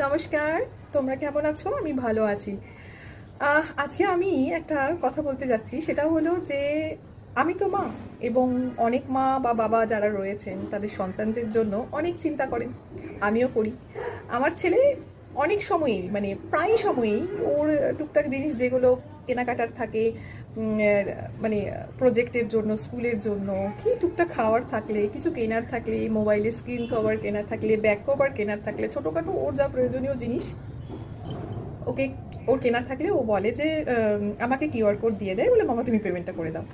নমস্কার, তোমরা কেমন আছো? আমি ভালো আছি। আজকে আমি একটা কথা বলতে যাচ্ছি, সেটা হলো যে আমি তো মা, এবং অনেক মা বা বাবা যারা রয়েছেন তাদের সন্তানদের জন্য অনেক চিন্তা করেন। আমিও করি। আমার ছেলে অনেক সময়েই, মানে প্রায় সময়েই ওর টুকটাক জিনিস যেগুলো কেনাকাটার থাকে, মানে প্রজেক্টের জন্য, স্কুলের জন্য, কি টুকটাক খাওয়ার থাকলে, কিছু কেনার থাকলে, মোবাইলে স্ক্রিন কভার কেনার থাকলে, ব্যাক কভার কেনার থাকলে, ছোটোখাটো ওর যা প্রয়োজনীয় জিনিস ওকে, ওর কেনার থাকলে ও বলে যে আমাকে কিউআর কোড দিয়ে দেয়, বলে মামা তুমি পেমেন্টটা করে দাও।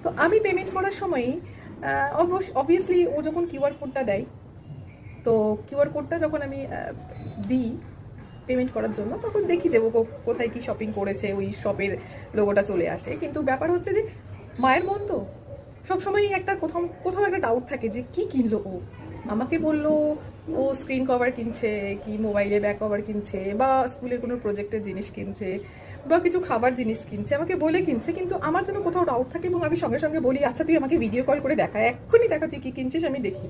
তো আমি পেমেন্ট করার সময়ই অবভিয়াসলি ও যখন কিউআর কোডটা দেয়, তো কিউআর কোডটা যখন আমি দিই পেমেন্ট করার জন্য, তখন দেখি যে ও কোথায় কি শপিং করেছে, ওই শপের লোগোটা চলে আসে। কিন্তু ব্যাপার হচ্ছে যে মায়ের মন তো সবসময়ই একটা কোথাও কোথাও একটা ডাউট থাকে যে কি কিনলো ও। আমাকে বললো ও স্ক্রিন কভার কিনছে, কি মোবাইলে ব্যাক কভার কিনছে, বা স্কুলের কোনো প্রজেক্টের জিনিস কিনছে, বা কিছু খাবার জিনিস কিনছে, আমাকে বলে কিনছে। কিন্তু আমার যেন কোথাও ডাউট থাকে, এবং আমি সঙ্গে সঙ্গে বলি আচ্ছা তুই আমাকে ভিডিও কল করে দেখা, এক্ষুনি দেখা তুই কী কিনছিস আমি দেখি।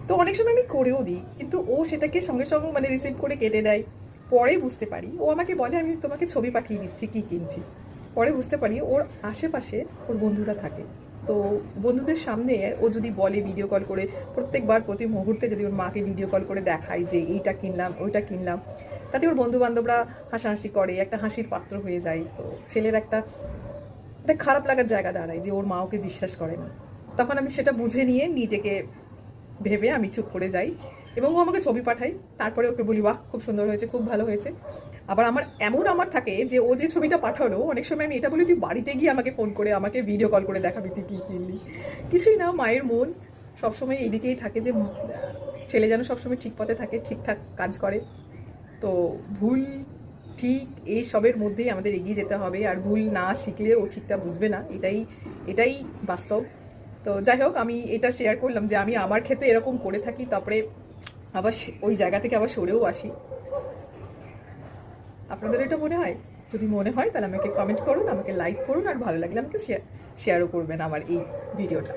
তো অনেক সময় আমি করেও দিই, কিন্তু ও সেটাকে সঙ্গে সঙ্গে মানে রিসিভ করে কেটে দেয়। পরে বুঝতে পারি, ও আমাকে বলে আমি তোমাকে ছবি পাঠিয়ে দিচ্ছি কী কিনছি। পরে বুঝতে পারি ওর আশেপাশে ওর বন্ধুরা থাকে। তো বন্ধুদের সামনে ও যদি বলে ভিডিও কল করে, প্রত্যেকবার প্রতি মুহূর্তে যদি ওর মাকে ভিডিও কল করে দেখায় যে এইটা কিনলাম ওইটা কিনলাম, তাতে ওর বন্ধু বান্ধবরা হাসাহাসি করে, একটা হাসির পাত্র হয়ে যায়। তো ছেলের একটা একটা খারাপ লাগার জায়গা দাঁড়ায় যে ওর মা ওকে বিশ্বাস করে না। তখন আমি সেটা বুঝে নিয়ে নিজেকে ভেবে আমি চুপ করে যাই, এবং ও আমাকে ছবি পাঠায়। তারপরে ওকে বলি বাহ খুব সুন্দর হয়েছে, খুব ভালো হয়েছে। আবার আমার থাকে যে ও যে ছবিটা পাঠালো, অনেক সময় আমি এটা বলি তুই বাড়িতে গিয়ে আমাকে ফোন করে আমাকে ভিডিও কল করে দেখাবি তুই কী কিনলি। কিছুই না, মায়ের মন সবসময় এইদিকেই থাকে যে ছেলে যেন সবসময় ঠিক পথে থাকে, ঠিকঠাক কাজ করে। তো ভুল ঠিক এই সবের মধ্যেই আমাদের এগিয়ে যেতে হবে, আর ভুল না শিখলে ও ঠিকটা বুঝবে না, এটাই এটাই বাস্তব। তো যাই হোক, আমি এটা শেয়ার করলাম যে আমি আমার ক্ষেত্রে এরকম করে থাকি, তারপরে আবার ওই জায়গা থেকে আবার সরেও আসি। আপনাদের এটা মনে হয়? যদি মনে হয় তাহলে আমাকে কমেন্ট করুন, আমাকে লাইক করুন, আর ভালো লাগলে আমাকে শেয়ারও করবেন আমার এই ভিডিওটা।